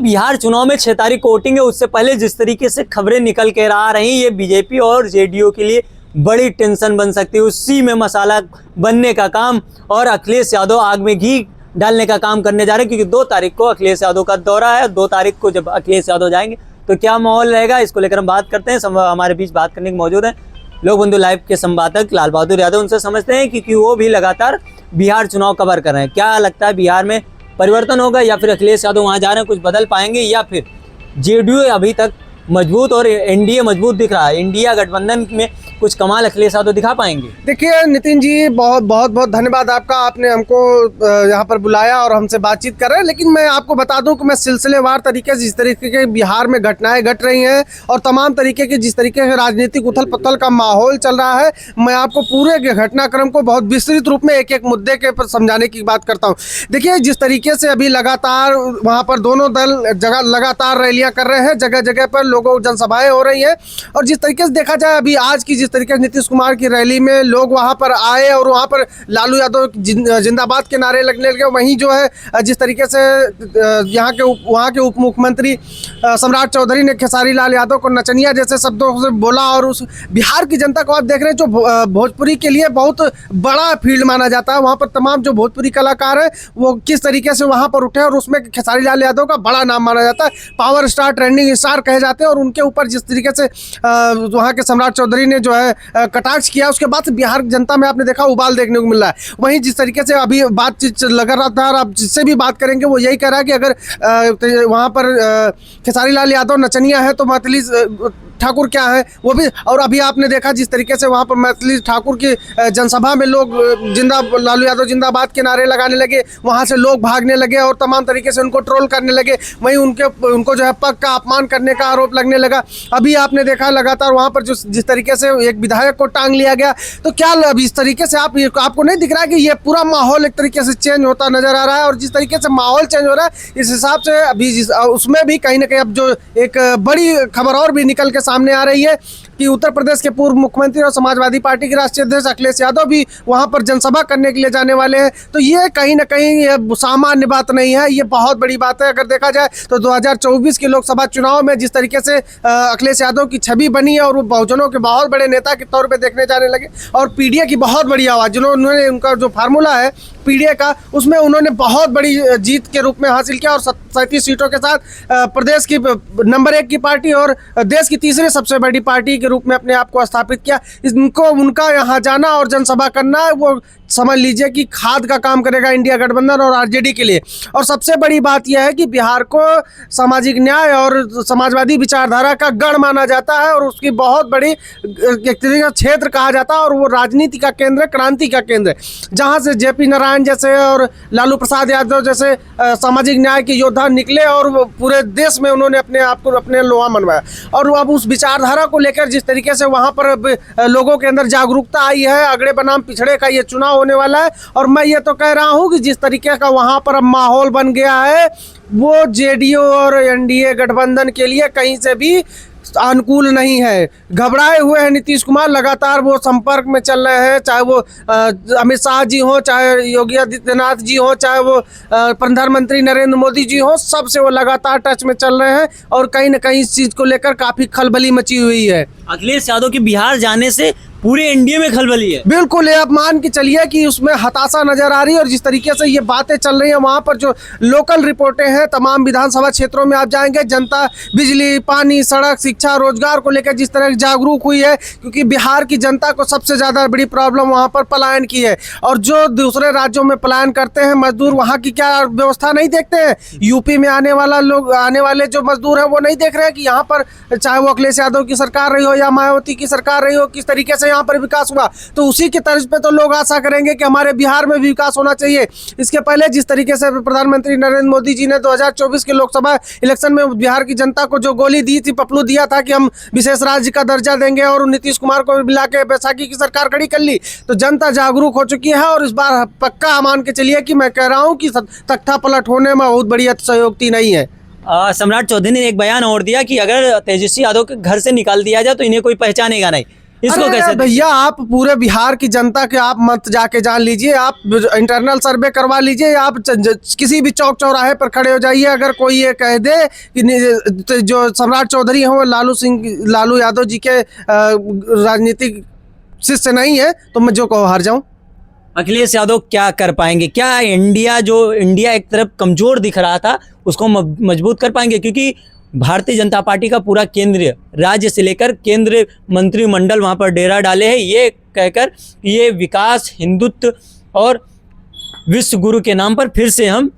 बिहार चुनाव में 6 तारीख को वोटिंग है, उससे पहले जिस तरीके से खबरें निकल के आ रही, ये बीजेपी और जेडीयू के लिए बड़ी टेंशन बन सकती है। उसी में मसाला बनने का काम और अखिलेश यादव आग में घी डालने का काम करने जा रहे हैं, क्योंकि 2 तारीख को अखिलेश यादव का दौरा है। 2 तारीख को जब अखिलेश यादव जाएंगे तो क्या माहौल रहेगा, इसको लेकर हम बात करते हैं। हमारे बीच बात करने के मौजूद हैं लोक बंधु लाइव के संपादक लाल बहादुर यादव। उनसे समझते हैं क्योंकि वो भी लगातार बिहार चुनाव कवर कर रहे हैं। क्या लगता है, बिहार में परिवर्तन होगा या फिर अखिलेश यादव वहाँ जा रहे हैं कुछ बदल पाएंगे, या फिर जेडीयू अभी तक मजबूत और एनडीए मजबूत दिख रहा है, इंडिया गठबंधन में कुछ कमाल अखिलेश यादव दिखा पाएंगे? देखिए नितिन जी, बहुत बहुत धन्यवाद आपका, आपने हमको यहाँ पर बुलाया और हमसे बातचीत कर रहे हैं। लेकिन मैं आपको बता दूं कि मैं सिलसिलेवार तरीके से जिस तरीके के बिहार में घटनाएं घट रही हैं और तमाम तरीके की जिस तरीके से राजनीतिक उथल पुथल का माहौल चल रहा है, मैं आपको पूरे घटनाक्रम को बहुत विस्तृत रूप में एक एक मुद्दे के पर समझाने की बात करता हूँ। देखिए जिस तरीके से अभी लगातार वहाँ पर दोनों दल लगातार रैलियाँ कर रहे हैं, जगह जगह पर लोगों जनसभाएं हो रही हैं, और जिस तरीके से देखा जाए अभी आज की जिस तरीके से नीतीश कुमार की रैली में लोग वहां पर आए और वहां पर लालू यादव जिंदाबाद के नारे लगने लगे, वहीं जो है जिस तरीके से वहां के उप मुख्यमंत्री सम्राट चौधरी ने खेसारी लाल यादव को नचनिया जैसे शब्दों से बोला। और उस बिहार की जनता को आप देख रहे हैं, जो भोजपुरी के लिए बहुत बड़ा फील्ड माना जाता है, वहां पर तमाम जो भोजपुरी कलाकार है वो किस तरीके से वहां पर उठे, और उसमें खेसारी लाल यादव का बड़ा नाम माना जाता है, पावर स्टार, ट्रेंडिंग स्टार कहे जाते हैं। और उनके ऊपर जिस तरीके से वहाँ के सम्राट चौधरी ने जो है कटाक्ष किया, उसके बाद बिहार की जनता में आपने देखा उबाल देखने को मिल रहा है। वहीं जिस तरीके से अभी बातचीत लगा रहा था, और आप जिससे भी बात करेंगे वो यही कह रहा है कि अगर वहाँ पर खेसारी लाल यादव नचनिया है तो मैथिली ठाकुर क्या है वो भी। और अभी आपने देखा जिस तरीके से वहाँ पर मैथिली ठाकुर की जनसभा में लोग लालू यादव जिंदाबाद के नारे लगाने लगे, वहाँ से लोग भागने लगे और तमाम तरीके से उनको ट्रोल करने लगे। वहीं उनको जो है पग का अपमान करने का आरोप लगने लगा। अभी आपने देखा लगातार वहाँ पर जिस तरीके से एक विधायक को टांग लिया गया। तो क्या अब इस तरीके से आपको नहीं दिख रहा है कि ये पूरा माहौल एक तरीके से चेंज होता नजर आ रहा है? और जिस तरीके से माहौल चेंज हो रहा है, इस हिसाब से अभी उसमें भी कहीं ना कहीं अब जो एक बड़ी खबर और भी निकल के सामने आ रही है कि उत्तर प्रदेश के पूर्व मुख्यमंत्री और समाजवादी पार्टी के राष्ट्रीय अध्यक्ष अखिलेश यादव भी वहां पर जनसभा करने के लिए जाने वाले हैं। तो ये कहीं ना कहीं ये सामान्य बात नहीं है, ये बहुत बड़ी बात है। अगर देखा जाए तो 2024 के लोकसभा चुनाव में जिस तरीके से अखिलेश यादव की छवि बनी है और वो बहुजनों के बहुत बड़े नेता के तौर पर देखने जाने लगे, और पीडीए की बहुत बड़ी आवाज़ जिन्होंने उनका जो फार्मूला है पीडीए का, उसमें उन्होंने बहुत बड़ी जीत के रूप में हासिल किया और 37 सीटों के साथ प्रदेश की नंबर 1 की पार्टी और देश की तीसरी सबसे बड़ी पार्टी के रूप में अपने आप को स्थापित किया। उनका यहाँ जाना और जनसभा करना वो समझ लीजिए कि खाद का काम करेगा इंडिया गठबंधन और आरजेडी के लिए। और सबसे बड़ी बात यह है कि बिहार को सामाजिक न्याय और समाजवादी विचारधारा का गढ़ माना जाता है और उसकी बहुत बड़ी एक तरीके का क्षेत्र कहा जाता है, और वो राजनीति का केंद्र, क्रांति का केंद्र, जहाँ से जेपी नारायण जैसे और लालू प्रसाद यादव जैसे सामाजिक न्याय के योद्धा निकले और वो पूरे देश में उन्होंने अपने आप को अपने लोहा मनवाया। और अब उस विचारधारा को लेकर जिस तरीके से वहाँ पर लोगों के अंदर जागरूकता आई है, अगड़े बनाम पिछड़े का ये चुनाव होने वाला है। और मैं ये तो कह रहा हूँ कि जिस तरीके का वहाँ पर अब माहौल बन गया है, वो जेडीयू और एनडीए गठबंधन के लिए कहीं से भी अनुकूल नहीं है। घबराए हुए हैं नीतीश कुमार, लगातार वो संपर्क में चल रहे हैं, चाहे वो अमित शाह जी हो, चाहे योगी आदित्यनाथ जी हो, चाहे वो प्रधानमंत्री नरेंद्र मोदी जी हो, सबसे वो लगातार टच में चल रहे हैं और कहीं ना कहीं इस चीज़ को लेकर काफ़ी खलबली मची हुई है। अखिलेश यादव के बिहार जाने से पूरे एनडीए में खलबली है। बिल्कुल, आप मान के चलिए कि उसमें हताशा नजर आ रही है। और जिस तरीके से ये बातें चल रही हैं, वहाँ पर जो लोकल रिपोर्टें हैं, तमाम विधानसभा क्षेत्रों में आप जाएंगे, जनता बिजली, पानी, सड़क, शिक्षा, रोजगार को लेकर जिस तरह जागरूक हुई है, क्योंकि बिहार की जनता को सबसे ज़्यादा बड़ी प्रॉब्लम वहाँ पर पलायन की है। और जो दूसरे राज्यों में पलायन करते हैं मजदूर, वहाँ की क्या व्यवस्था नहीं देखते हैं। यूपी में आने वाले जो मजदूर हैं वो नहीं देख रहे हैं कि यहाँ पर चाहे वो अखिलेश यादव की सरकार रही हो या मायावती की सरकार रही हो, किस तरीके से यहाँ पर विकास हुआ। तो उसी की तर्ज पे तो लोग आशा करेंगे कि हमारे बिहार में भी विकास होना चाहिए। इसके पहले जिस तरीके से प्रधानमंत्री नरेंद्र मोदी जी ने 2024 के लोकसभा इलेक्शन में बिहार की जनता को जो गोली दी थी, पपलू दिया था कि हम विशेष राज्य का दर्जा देंगे, और नीतीश कुमार को मिला के बैसाखी की सरकार खड़ी कर ली, तो जनता जागरूक हो चुकी है। और इस बार पक्का मान के चलिए कि मैं कह रहा हूँ कि तख्ता पलट होने में बहुत बड़ी अतिशयोक्ति नहीं है। सम्राट चौधरी ने एक बयान और दिया कि अगर तेजस्वी यादव के घर से निकाल दिया जाए तो इन्हें कोई पहचानेगा नहीं। इसको अरे कैसे भैया, आप पूरे बिहार की जनता के आप मत जाके जान लीजिए, आप इंटरनल सर्वे करवा लीजिए, आप किसी भी चौक चौराहे पर खड़े हो जाइए, अगर कोई ये कह दे कि जो सम्राट चौधरी हैं वो लालू यादव जी के राजनीतिक शिष्य नहीं है, तो मैं जो कहो हार जाऊं। अखिलेश यादव क्या कर पाएंगे? क्या इंडिया एक तरफ कमजोर दिख रहा था उसको मजबूत कर पाएंगे? क्योंकि भारतीय जनता पार्टी का पूरा केंद्रीय राज्य से लेकर केंद्रीय मंत्रिमंडल वहां पर डेरा डाले हैं, ये कहकर ये विकास, हिंदुत्व और विश्व गुरु के नाम पर फिर से हम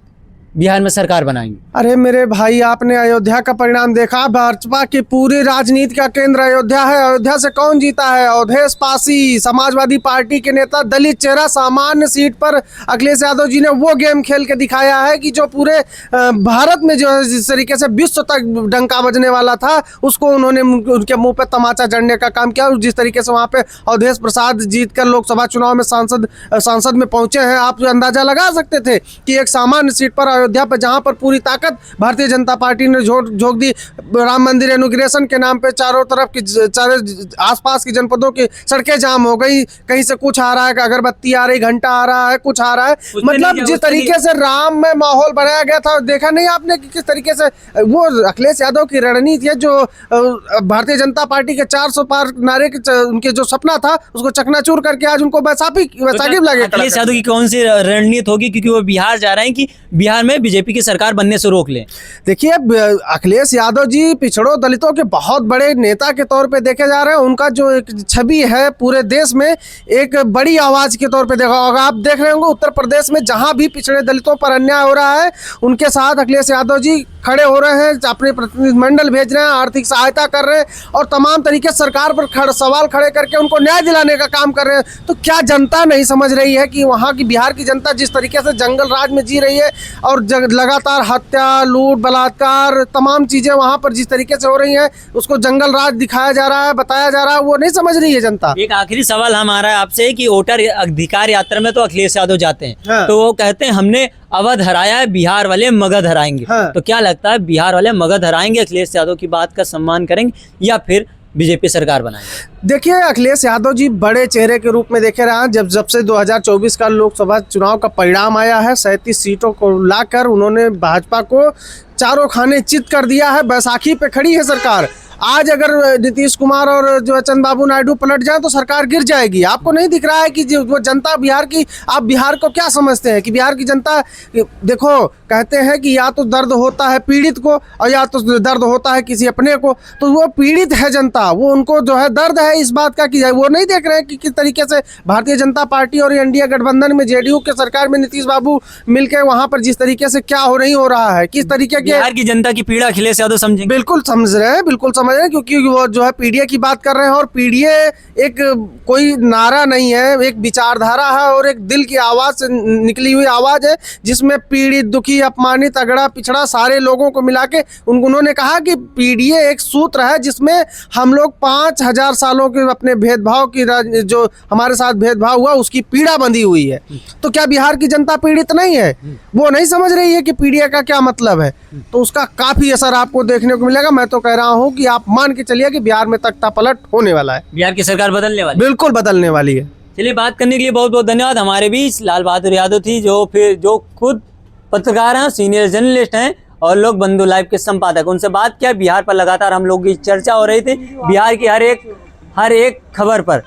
बिहार में सरकार बनाएंगे। अरे मेरे भाई, आपने अयोध्या का परिणाम देखा। भाजपा की पूरी राजनीति का केंद्र अयोध्या है। अयोध्या से कौन जीता है? अवधेश पासी, समाजवादी पार्टी के नेता, दलित चेहरा, सामान्य सीट पर अखिलेश यादव जी ने वो गेम खेल के दिखाया है कि जो पूरे भारत में जो है जिस तरीके से विश्व तक डंका बजने वाला था, उसको उन्होंने उनके मुंह पे तमाचा जड़ने का काम किया। जिस तरीके से वहाँ पे अवधेश प्रसाद जीत कर लोकसभा चुनाव में सांसद में पहुंचे हैं, आप अंदाजा लगा सकते थे कि एक सामान्य सीट पर अयोध्या पर, जहां पर पूरी ताकत भारतीय जनता पार्टी ने झोंक दी, राम मंदिर इनॉग्रेशन के नाम पे चारों तरफ की आसपास की जनपदों की सड़कें जाम हो गई। कहीं से कुछ आ रहा है, अगरबत्ती आ रही, घंटा आ रहा है, कुछ आ रहा है। मतलब जिस तरीके से राम में माहौल बनाया गया था, देखा नहीं आपने कि किस तरीके से वो अखिलेश यादव की रणनीति है, जो भारतीय जनता पार्टी के 400 पार नारे के उनके जो सपना था उसको चकनाचूर करके आज उनको बैसाखी लगे। अखिलेश यादव की कौन सी रणनीति होगी? क्योंकि वो बिहार जा रहे हैं कि बिहार में बीजेपी की सरकार बनने से रोक लें। देखिए, अखिलेश यादव जी पिछड़ों दलितों के बहुत बड़े नेता के तौर पे देखे जा रहे हैं। उनका जो एक छवि है पूरे देश में एक बड़ी आवाज के तौर पे देखा होगा। आप देख रहे होंगे उत्तर प्रदेश में जहां भी पिछड़े दलितों पर अन्याय हो रहा है, उनके साथ अखिलेश यादव जी खड़े हो रहे हैं, अपने प्रतिनिधिमंडल भेज रहे हैं, आर्थिक सहायता कर रहे हैं और तमाम तरीके सरकार पर सवाल खड़े करके उनको न्याय दिलाने का काम कर रहे हैं। तो क्या जनता नहीं समझ रही है कि वहाँ की बिहार की जनता जिस तरीके से जंगल राज में जी रही है और लगातार हत्या, लूट, बलात्कार, तमाम चीजें वहाँ पर जिस तरीके से हो रही हैं, उसको जंगल राज दिखाया जा रहा है, बताया जा रहा है, वो नहीं समझ रही है जनता। एक आखिरी सवाल हमारा आपसे कि वोटर अधिकार यात्रा में तो अखिलेश यादव जाते हैं, हाँ। तो वो कहते हैं हमने अवध हराया है, बिहार वाले मगध हराएंगे। हाँ। तो क्या लगता है, बिहार वाले मगध हराएंगे, अखिलेश यादव की बात का सम्मान करेंगे या फिर बीजेपी सरकार बनाएंगे? देखिए, अखिलेश यादव जी बड़े चेहरे के रूप में देखे रहे हैं। जब से 2024 का लोकसभा चुनाव का परिणाम आया है, 37 सीटों को लाकर उन्होंने भाजपा को चारों खाने चित कर दिया है। बैसाखी पे खड़ी है सरकार। आज अगर नीतीश कुमार और जो चंद्रबाबू नायडू पलट जाए तो सरकार गिर जाएगी। आपको नहीं दिख रहा है कि जो वो जनता बिहार की, आप बिहार को क्या समझते हैं कि बिहार की जनता, देखो कहते हैं कि या तो दर्द होता है पीड़ित को और या तो दर्द होता है किसी अपने को। तो वो पीड़ित है जनता, वो उनको जो है दर्द है इस बात का कि वो नहीं देख रहे हैं कि किस तरीके से भारतीय जनता पार्टी और एनडीए गठबंधन में जेडीयू के सरकार में नीतीश बाबू मिलकर वहाँ पर जिस तरीके से क्या हो रहा है, किस तरीके के बिहार की जनता की पीड़ा अखिलेश यादव समझेंगे। बिल्कुल समझ रहे हैं, बिल्कुल समझ रहे हैं, क्योंकि वो जो है पीडीए की बात कर रहे हैं और पीडीए एक कोई नारा नहीं है, एक विचारधारा है और एक दिल की आवाज से निकली हुई आवाज है, जिसमें पीड़ित, दुखी, अपमानित, अगड़ा, पिछड़ा सारे लोगों को मिला के उन्होंने कहा कि पीडीए एक सूत्र है जिसमें हम लोग 5000 सालों के अपने भेदभाव की, जो हमारे साथ भेदभाव हुआ उसकी पीड़ा बंधी हुई है। तो क्या बिहार की जनता पीड़ित नहीं है? वो नहीं समझ रही है कि पीडीए का क्या मतलब है। तो उसका काफी असर आपको देखने को मिलेगा। मैं तो कह रहा हूँ कि आप मान के चलिए कि बिहार में तख्ता पलट होने वाला है, बिहार की सरकार बदलने वाली, बिल्कुल बदलने वाली है। चलिए, बात करने के लिए बहुत बहुत धन्यवाद। हमारे बीच लाल बहादुर यादव थी, जो खुद पत्रकार हैं, सीनियर जर्नलिस्ट हैं और लोग बंधु लाइव के संपादक। उनसे बात किया, बिहार पर लगातार हम लोग की चर्चा हो रही थी, बिहार की हर एक खबर पर।